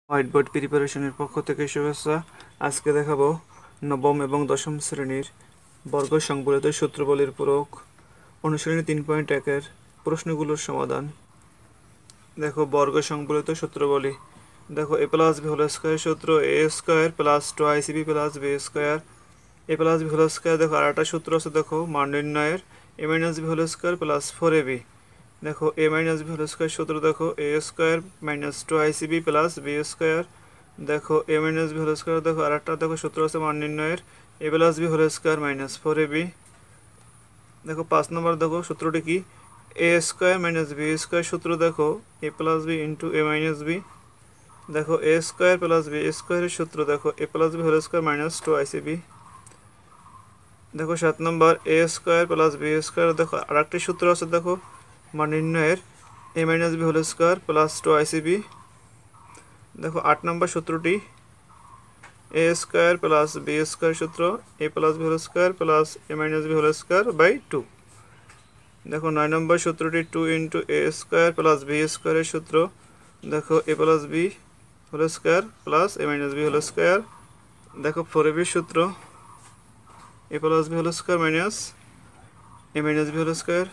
White board প্রিপারেশনের পক্ষ থেকে শুভেচ্ছা। আজকে দেখাবো নবম এবং দশম শ্রেণীর বর্গ সংবলিত সূত্রাবলীর পূরক অনুশীলনী 3.1-এর প্রশ্নগুলোর সমাধান। দেখো বর্গ সংবলিত সূত্রাবলী। দেখো a plus b whole square সূত্র a square plus 2ac plus b square. a plus b whole square দেখো আর একটা সূত্র আছে, দেখো মান নির্ণয়ের a minus b whole square plus 4ab। দেখো a minus b whole square সূত্র দেখো a square minus 2acb plus b square. দেখো a minus b whole square দেখো আর একটা দেখো সূত্র আছে মান নির্ণয়ের a plus b whole square minus 4ab। দেখো 5 নম্বর দেখো সূত্রটি কি, a square minus b square সূত্র দেখো a plus b into a minus b। দেখো a স্কয়ার প্লাস b স্কয়ারের সূত্র দেখো a plus b whole square minus 2acb। দেখো 7 নম্বর a square plus b square দেখো আর একটি সূত্র আছে, দেখো মান নির্ণয়ের a minus b whole square plus 2acb। দেখো 8 নম্বর সূত্রটি a square plus b square সূত্র a plus b whole square plus a minus b whole square by 2। দেখো 9 নম্বর সূত্রটি 2 into a square plus b স্কয়ারের সূত্র দেখো a plus b whole square plus a minus b whole square. দেখো 4ab সূত্র a plus b whole square minus a minus b whole square.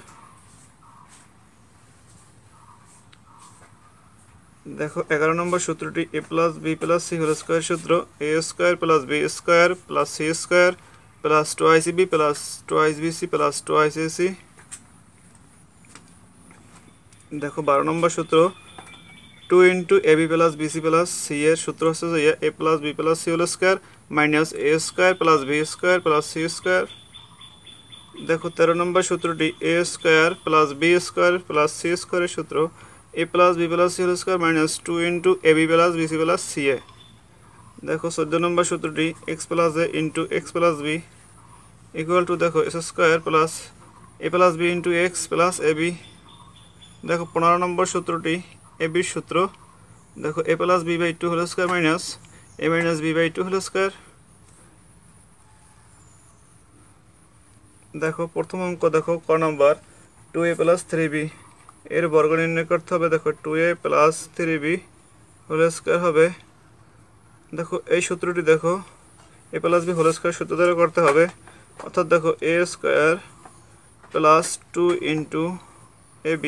দেখো 11 নম্বর সূত্রটি a plus b plus c whole square সূত্র a square plus b square plus c square plus 2acb plus 2acbc plus 2icac। দেখো 12 নম্বর সূত্র 2 into ab plus bc plus c এর সূত্র হচ্ছে যে a plus b plus c whole square minus a square plus b square plus c square. দেখো 13 নম্বর সূত্রটি a square plus b square plus c স্কয়ারের সূত্র a plus b plus c whole square minus 2 into ab plus bc plus ca। দেখো 14 নম্বর সূত্রটি x plus a into x plus b equal to দেখো s square plus a plus b into x plus ab। দেখো 15 নম্বর সূত্রটি ab সূত্র দেখো a plus b by 2 whole square minus a minus b by 2 whole square. দেখো প্রথম অঙ্ক দেখো ক নম্বর 2a প্লাস 3b এর বর্গ নির্ণয় করতে হবে। দেখো 2a plus 3b whole square হবে। দেখো এই সূত্রটি দেখো a plus b whole square সূত্র দ্বারা করতে হবে, অর্থাৎ দেখো a square plus 2 into ab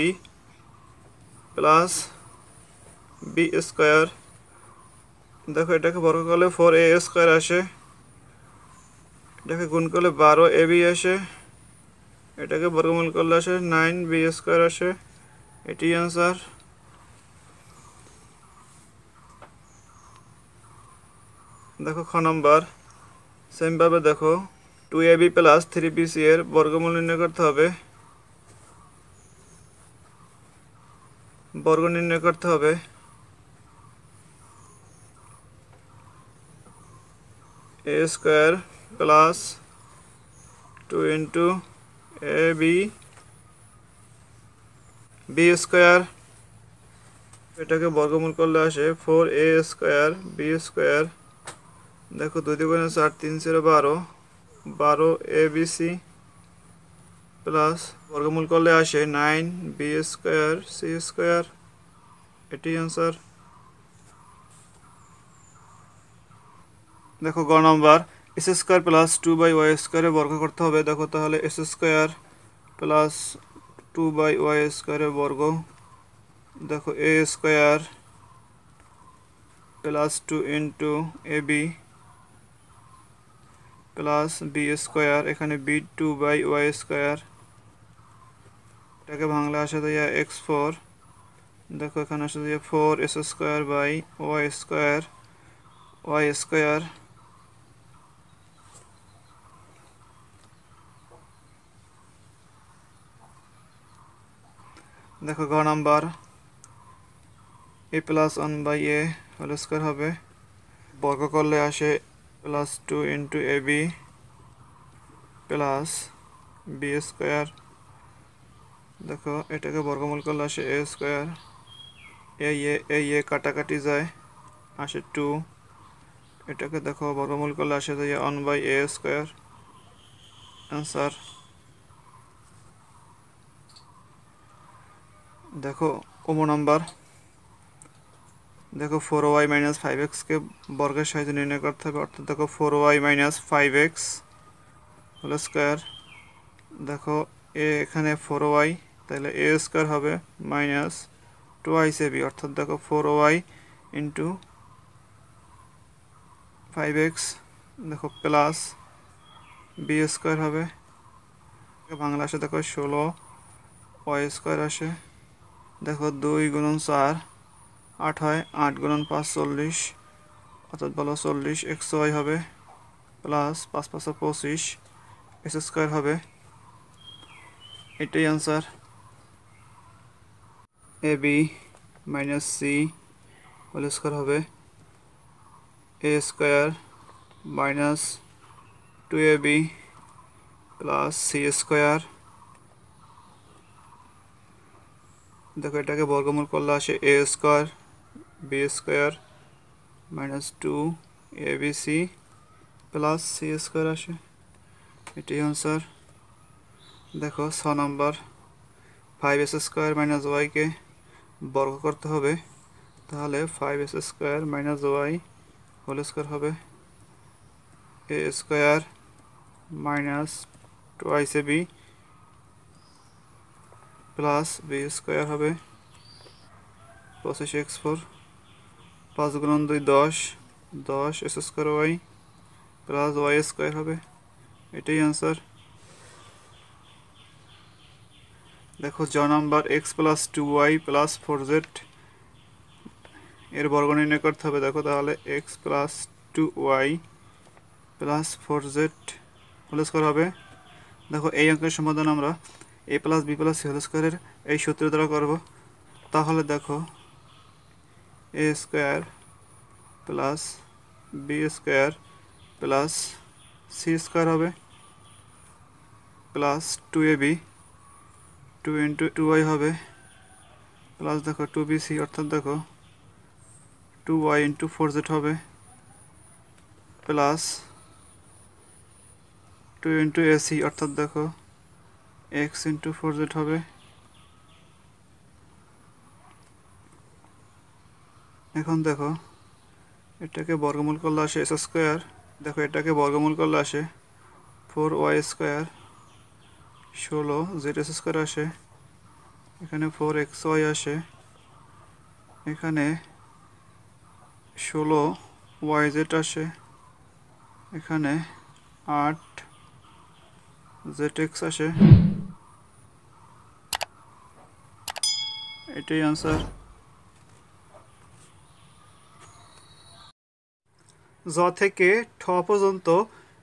plus b square. দেখো এটাকে বর্গ করলে 4a স্কয়ার আসে, এটাকে গুণ করলে 12ab আসে, এটাকে বর্গমূল করলে আসে 9b স্কয়ার আসে। এটি অ্যান্সার। দেখো খ নম্বর সেমভাবে দেখো 2ab প্লাস 3bc এর বর্গমূল নির্ণয় করতে হবে। বর্গ নির্ণয় করতে হবে a square plus 2 into ab b square, এটাকে বর্গমূল করলে আসে 4a স্কয়ার b স্কয়ার। দেখো 2 দুগুণে 4 3 0 12 12abc প্লাস বর্গমূল করলে আসে 9b স্কয়ার c স্কয়ার। এটি অ্যান্সার। দেখো গ নম্বর S square plus 2 by Y স্কয়ারে বর্গ করতে হবে। দেখো তাহলে S square plus 2 by Y স্কয়ারের বর্গ। দেখো A square plus 2 into A B plus B square, এখানে বি 2 বাই ওয়াই স্কয়ার, এটাকে বাংলা আসে দেয়া x4। দেখো এখানে আসে দেয়া 4s square by Y square Y square. দেখো ঘ number A plus 1 by A whole square হবে, বর্গ করলে আসে plus 2 into A B plus B square. দেখো এটাকে বর্গমূল করলে আসে এ স্কয়ার, এই এ কাটাকাটি যায় আসে 2, এটাকে দেখো বর্গমূল করলে আসে যায় 1 বাই এ স্কয়ার। অ্যান্সার। দেখো কম নাম্বার দেখো 4y মাইনাস 5x কে বর্গের সাহায্যে নির্ণয় করতে হবে, অর্থাৎ দেখো 4y minus 5x whole square. দেখো এখানে 4y, তাহলে a স্কয়ার হবে মাইনাস 2ac, অর্থাৎ দেখো 4y ইন্টু 5x দেখো প্লাস b স্কয়ার হবে। বাংলা আসে দেখো 16y স্কয়ার আসে। দেখো 2 গুণন 4 8 হয়, 8 গুণন 5 40, অর্থাৎ বলো 40 xy হবে প্লাস 5 5 25 s স্কয়ার হবে। এটাই answer. ab minus c whole square হবে a square minus 2ab plus c square. দেখো এটাকে বর্গমূল করলে আসে a square b square minus 2abc plus c square আসে। এটাই आंसर। দেখো 6 number 5s square minus y কে বর্গ করতে হবে, তাহলে 5s square minus y whole square হবে a square minus 2ac plus b square হবে 25x4, 5 গুণন 2 10, 10 s square y plus y square হবে। এটাই आंसर। দেখো জ number x plus 2y plus 4z এর বর্গ নির্ণয় করতে হবে। দেখো তাহলে x plus 2y plus 4z whole square হবে। দেখো এই অঙ্কের সমাধান আমরা a plus b plus c whole স্কয়ারের এই সূত্র দ্বারা করব। তাহলে দেখো a square plus b square plus c square হবে প্লাস 2ab 2 ইন্টু 2y হবে প্লাস দেখো 2bc, অর্থাৎ দেখো 2y ইন্টু 4z হবে প্লাস 2 ইন্টু ac, অর্থাৎ দেখো x ইন্টু 4z হবে। এখন দেখো এটাকে বর্গমূল করলে আসে s স্কয়ার। দেখো এটাকে বর্গমূল করলে আসে 4y স্কয়ার 16 z স্কয়ার আসে, এখানে 4xy আসে, এখানে 16yz আসে, এখানে 8zx আসে। এটাই आंसर। জ থেকে ঠ পর্যন্ত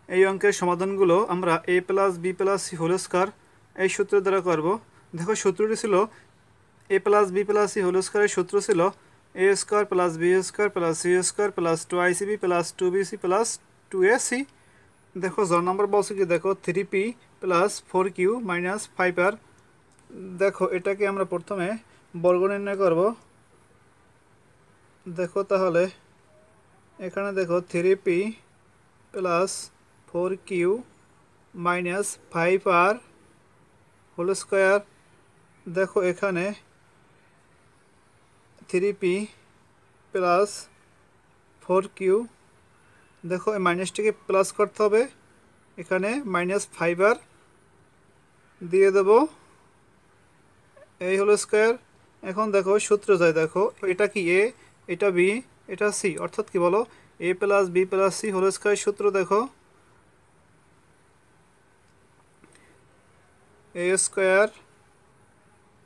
এই অঙ্কের সমাধানগুলো আমরা a plus b plus c whole square এই সূত্রের দ্বারা করব। দেখো সূত্রটি ছিল a plus b plus c whole স্কয়ারের সূত্র ছিল a square plus b square plus c square plus 2icb plus 2bc plus 2ac। দেখো জ নাম্বার বলছে কি, দেখো 3p plus 4q minus 5r। দেখো এটাকে আমরা প্রথমে বর্গ নির্ণয় করব। দেখো তাহলে এখানে দেখো 3p plus 4q minus 5r whole square. দেখো এখানে 3p প্লাস 4q, দেখো এই মাইনাসটিকে প্লাস করতে হবে, এখানে মাইনাস 5r দিয়ে দেব, এই হোল স্কয়ার। এখন দেখো সূত্র যায়, দেখো এটা কি a, এটা b, এটা c, অর্থাৎ কি বলো a plus b plus c whole square সূত্র। দেখো a square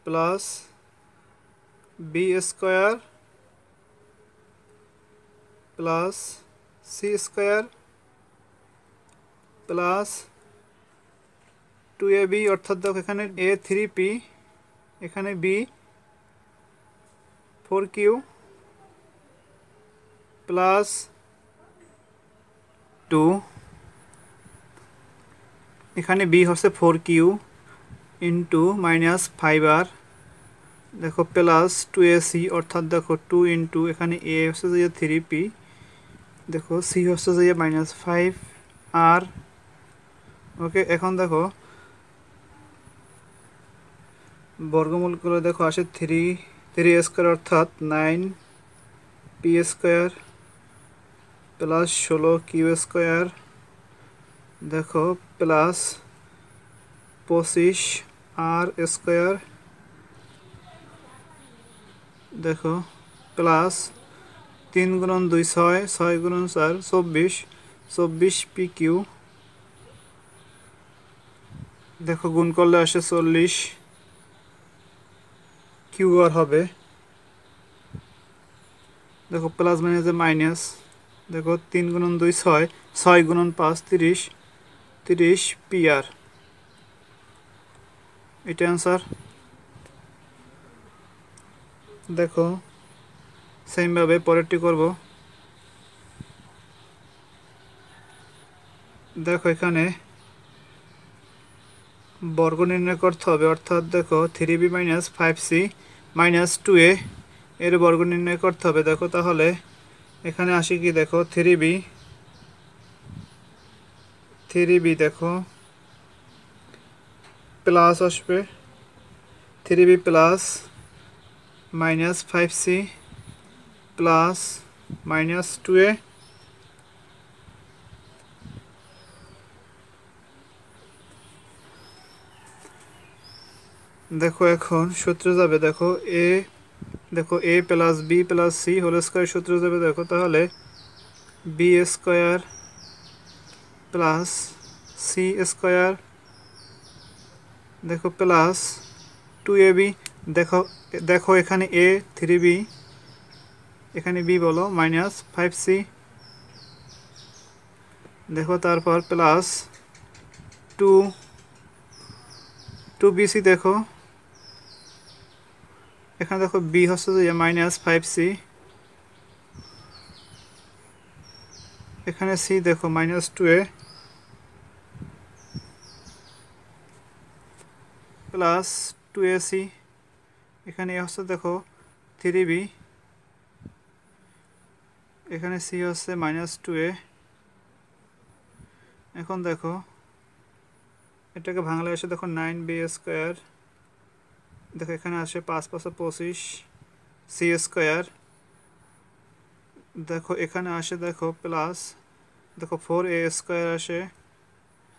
plus b square plus c square plus 2ab, অর্থাৎ দেখো এখানে a 3p, এখানে b 4q প্লাস 2, এখানে b হচ্ছে 4q ইন্টু মাইনাস 5r, দেখো প্লাস 2ac, অর্থাৎ দেখো 2 ইন্টু এখানে a হচ্ছে যে 3p, দেখো c হচ্ছে যে মাইনাস 5r। ওকে, এখন দেখো বর্গমূল করে দেখো আসে 3 স্কয়ার অর্থাৎ 9 P square plus 16 Q square দেখো প্লাস 25 আর স্কোয়ার দেখো প্লাস 3 গুণন 2 6 6 গুণন 4 24 24 পি কিউ দেখো গুণ করলে আসে 40 কিউ আর হবে দেখো প্লাস মাইনাসে মাইনাস দেখো 3 গুণন 2 6 6 গুণন 5 30 30 পি আর এটা অ্যান্সার দেখো সেমভাবে পরেরটি করব দেখো এখানে বর্গ নির্ণয় করতে হবে অর্থাৎ দেখো 3b minus 5c minus 2a এর বর্গ নির্ণয় করতে হবে দেখো তাহলে এখানে আসি কি দেখো 3b দেখো প্লাস আসবে 3b plus minus 5c plus minus 2a দেখো এখন সূত্র যাবে দেখো a plus b plus c whole square সূত্র যাবে দেখো তাহলে b square plus c square দেখো প্লাস 2ab দেখো দেখো এখানে a 3b এখানে b বলো মাইনাস 5c দেখো তারপর প্লাস 2bc দেখো এখানে দেখো b হচ্ছে যে মাইনাস 5c এখানে c দেখো মাইনাস 2a প্লাস 2ac এখানে হচ্ছে দেখো 3b এখানে c হচ্ছে মাইনাস 2a এখন দেখো এটাকে ভাঙলে আসে দেখো 9b স্কয়ার দেখো এখানে আসে 5 5 25 c স্কয়ার দেখো এখানে আসে দেখো প্লাস দেখো 4a স্কয়ার আসে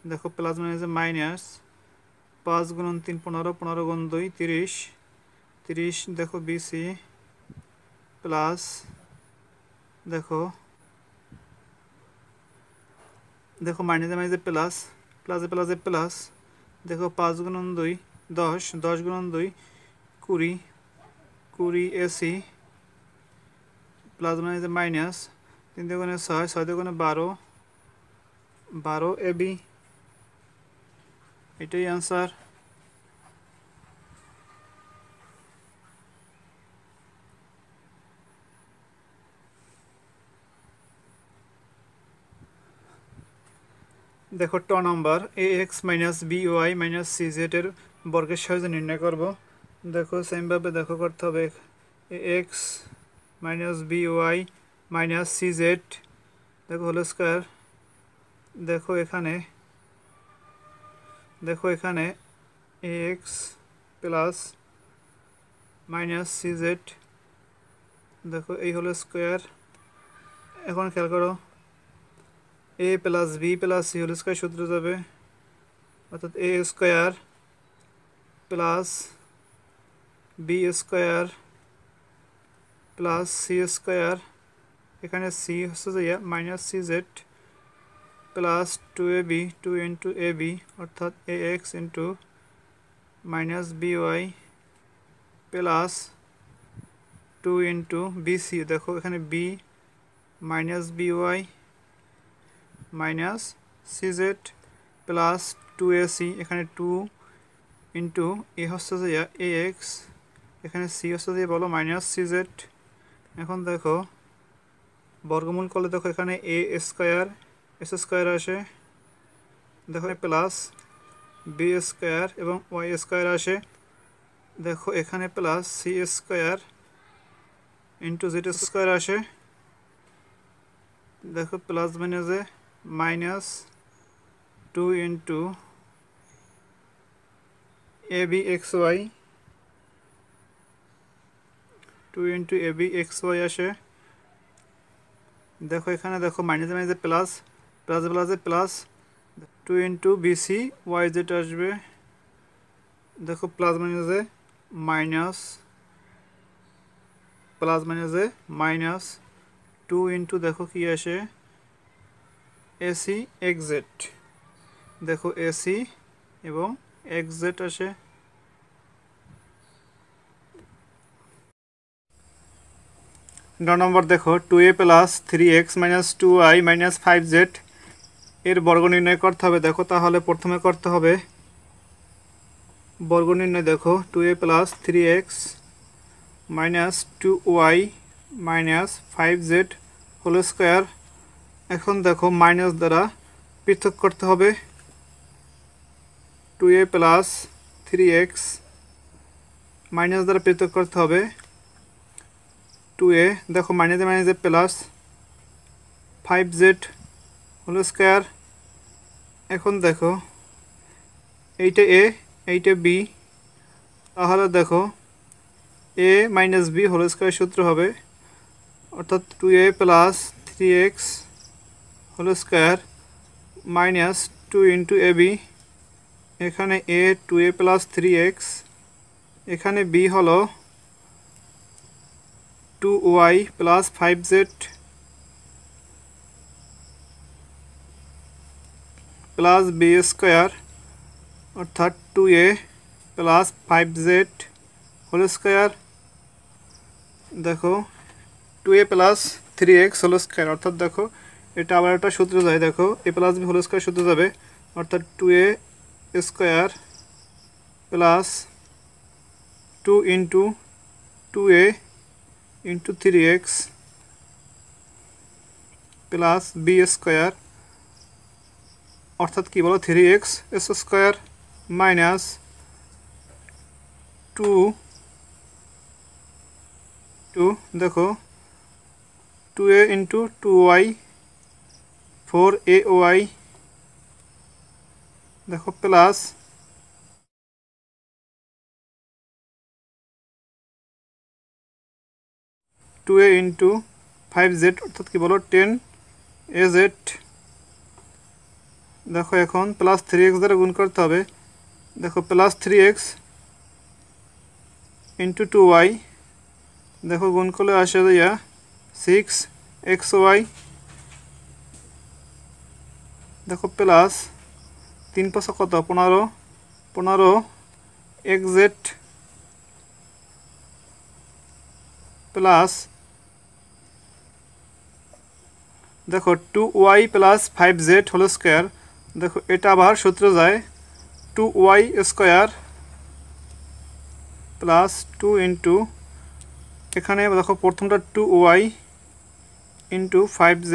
দেখো প্লাস মানে মাইনাস 5 গুণন 3 15 15 গুণ 2 30 30 দেখো bc প্লাস দেখো দেখো মাইনাসে মাইনাসে প্লাস প্লাসে প্লাসে প্লাস দেখো 5 গুণন 2 10 10 গুণন 2 20 20 এসি প্লাস মাইনাসে মাইনাস 3 দুগুণে 6 6 দুগুণে 12 12 এবি এটাই आंसर देखो ट number ax minus by minus cz एर बर्गेर साहाज्ये निर्णय करब देखो सेम भावे देखो करते हबे ax minus by minus cz देखो होल स्क्वायर देखो एखाने ax प्लस माइनस cz देखो এই होल स्क्वायर এখন খেয়াল করো a plus b plus c whole square सूत्र যাবে অর্থাৎ a square plus b square plus c square এখানে c হচ্ছে যে minus cz plus 2ab 2 into ab অর্থাৎ ax into minus by plus 2 into bc দেখো এখানে b minus by minus cz plus 2ac এখানে 2 into a হচ্ছে যে ax এখানে c হচ্ছে যে বলো মাইনাস cz এখন দেখো বর্গমূল করলে দেখো এখানে a স্কয়ার s স্কয়ার আসে দেখো প্লাস b স্কয়ার এবং y স্কয়ার আসে দেখো এখানে plus c square into z square আসে দেখো প্লাস মাইনাসে minus 2 into abxy 2 into abxy आसे দেখো এখানে দেখো মাইনাসে মাইনাসে প্লাস, প্লাসে প্লাসে plus, 2 into BC Y Z আসবে। দেখো প্লাস মাইনাসে মাইনাস, প্লাস মাইনাসে মাইনাস, 2 ইন্টু দেখো কি আসে এসি এক্সজেড। দেখো এসি এবং এক্সজেড আসে। নম্বর দেখো 2a plus 3x minus 2y minus 5z এর বর্গ নির্ণয় করতে হবে। দেখো তাহলে প্রথমে করতে হবে বর্গ নির্ণয়। দেখো 2a plus 3x minus 2y minus 5z whole square. এখন দেখো মাইনাস দ্বারা পৃথক করতে হবে। 2a প্লাস 3x মাইনাস দ্বারা পৃথক করতে হবে 2a। দেখো মাইনাসে মাইনাসে প্লাস 5z হোল স্কোয়ার। এখন দেখো এইটা a এইটা b, তাহলে দেখো a minus b whole square সূত্র হবে, অর্থাৎ 2a plus 3x whole square minus 2 into ab। এখানে a 2a প্লাস 3x, এখানে b হলো 2y plus 5z plus b square, অর্থাৎ 2a plus 5z whole square. দেখো 2a plus 3x whole square, অর্থাৎ দেখো এটা আবার একটা সূত্র যায়। দেখো a plus b whole square সূত্র যাবে, অর্থাৎ 2a স্কোয়ার plus 2 into 2a into 3x plus b square, অর্থাৎ কি বলো 3x স্কোয়ার মাইনাস 2 দেখো 2a ইন্টু 2y 4ay, দেখো প্লাস 2a ইন্টু 5z, অর্থাৎ কি বলো 10az। দেখো এখন প্লাস 3x দ্বারা গুণ করতে হবে। দেখো প্লাস 3x ইন্টু 2y, দেখো গুণ করলে আসে যাইয়া 6xy। দেখো প্লাস 3 5 কত 15xz প্লাস দেখো 2y plus 5z whole square. দেখো এটা আবার সূত্র যায় 2y স্কোয়ার প্লাস 2 ইন্টু, এখানে দেখো প্রথমটা 2y into 5z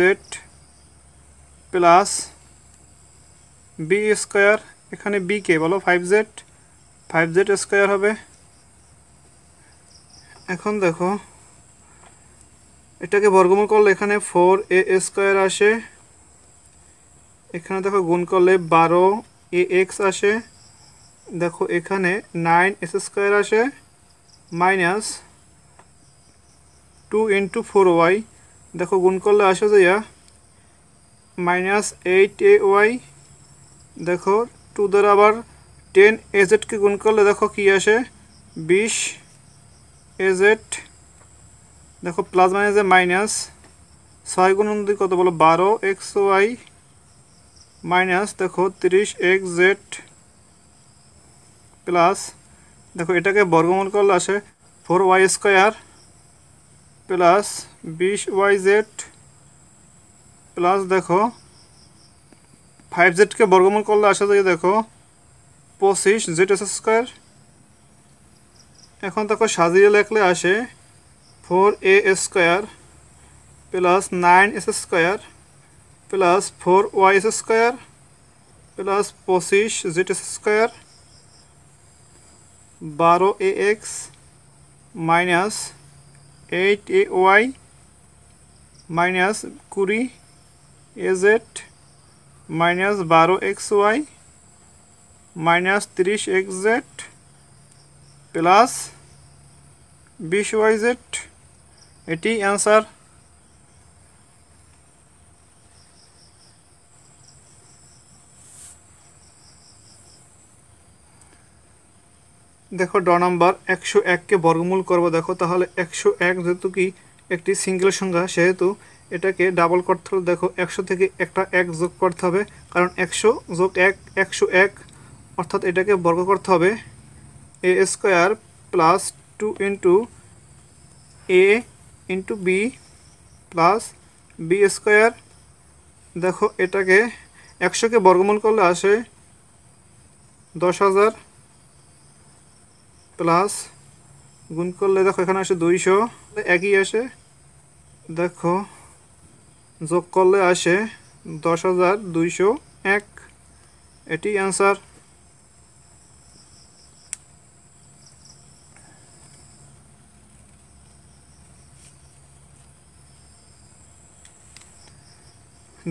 plus b square, এখানে b কে বলো 5z স্কোয়ার হবে। এখন দেখো এটাকে বর্গমূল করলে এখানে 4a স্কোয়ার আসে, এখানে দেখো গুণ করলে 12ax আসে। দেখো এখানে 9s স্কোয়ার আসে মাইনাস 2 ইন্টু 4y, দেখো গুণ করলে আসে যাইয়া মাইনাস 8ay। দেখো 2 দ্বারা আবার 10az কে গুণ করলে দেখো কি আসে 20az। দেখো প্লাস মাইনাসে মাইনাস 6 গুণ 2 কত বলো 12xy মাইনাস দেখো 30xz প্লাস দেখো এটাকে বর্গমূল করলে আসে 4y square plus 20yz plus দেখো 5z কে বর্গমূল করলে আসে যায় দেখো 25z স্কোয়ার। এখন দেখো সাজিয়ে লিখলে আসে 4a square plus 9s square plus 4y square plus 25z square 12ax minus 8ay minus 20az minus 12xy minus 30xz plus 20yz। এটি অ্যান্সার। দেখো ড নাম্বার 101কে বর্গমূল করব। দেখো তাহলে 101 যেহেতু কি একটি সিঙ্গেল সংখ্যা, সেহেতু এটাকে ডাবল করতে হলে দেখো 100 থেকে একটা 1 যোগ করতে হবে, কারণ 100 যোগ 1 101, অর্থাৎ এটাকে বর্গ করতে হবে A square plus 2 into A into B plus B square. দেখো এটাকে 100কে বর্গমূল করলে আসে 10,000 প্লাস গুণ করলে দেখো এখানে আসে 200, একই আসে। দেখো যোগ করলে আসে 10,201, এটি অ্যান্সার।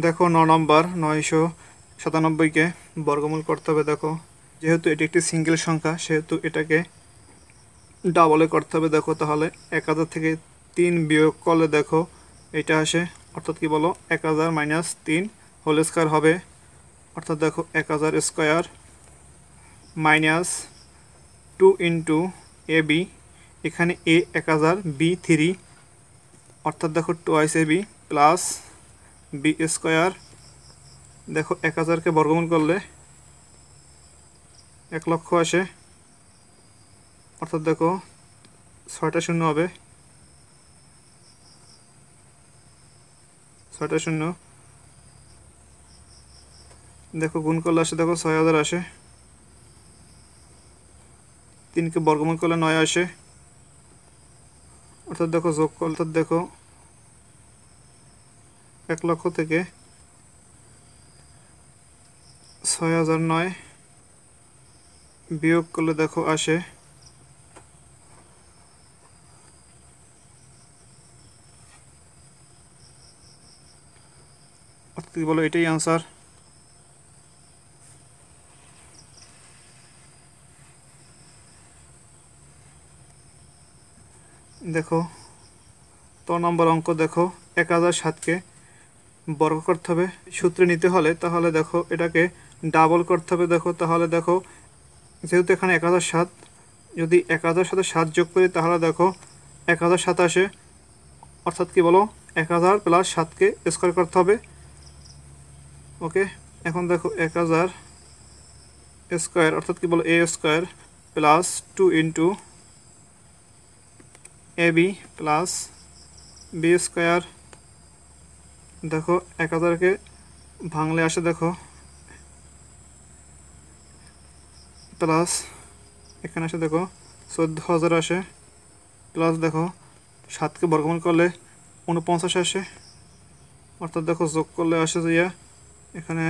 দেখো 9 নম্বর 997কে বর্গমূল করতে হবে। দেখো যেহেতু এটি একটি সিঙ্গেল সংখ্যা, সেহেতু এটাকে ডাবলে করতে হবে। দেখো তাহলে 1000 থেকে 3 বিয়োগ করলে দেখো এটা আসে, অর্থাৎ কি বলো 1000 মাইনাস 3 হোল স্কোয়ার হবে, অর্থাৎ দেখো 1000 square minus 2 into A B, এখানে এ 1000 বি 3, অর্থাৎ দেখো টোয়াইস এ বি প্লাস বি স্কোয়ার। দেখো 1000কে বর্গমূল করলে 1 লক্ষ আসে, অর্থাৎ দেখো 6টা শূন্য হবে, 6টা শূন্য। দেখো গুণ করলে আসে, দেখো 6000 আসে, 3কে বর্গমূল করলে 9 আসে, অর্থাৎ দেখো যোগ করলে, অর্থাৎ দেখো 1 লক্ষ থেকে 6009 বিয়োগ করলে দেখো আসে, অর্থাৎ কি বলো এটাই আনসার। দেখো তো নম্বর অঙ্ক, দেখো 1007কে বর্গ করতে হবে সূত্রে নিতে হলে, তাহলে দেখো এটাকে ডাবল করতে হবে। দেখো তাহলে দেখো যেহেতু এখানে 1007, যদি 1000 সাথে 7 যোগ করি তাহলে দেখো 1007 আসে, অর্থাৎ কি বলো 1000 প্লাস 7কে স্কোয়ার করতে হবে। ওকে, এখন দেখো 1000 স্কোয়ার, অর্থাৎ কি বলো এ square plus 2 into A B plus B square. দেখো 1000কে ভাঙলে আসে দেখো প্লাস, এখানে আসে দেখো 14,000 আসে, প্লাস দেখো 7কে বর্গমূল করলে 49 আসে, অর্থাৎ দেখো যোগ করলে আসে যে এখানে,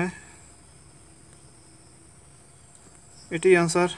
এটি আনসার।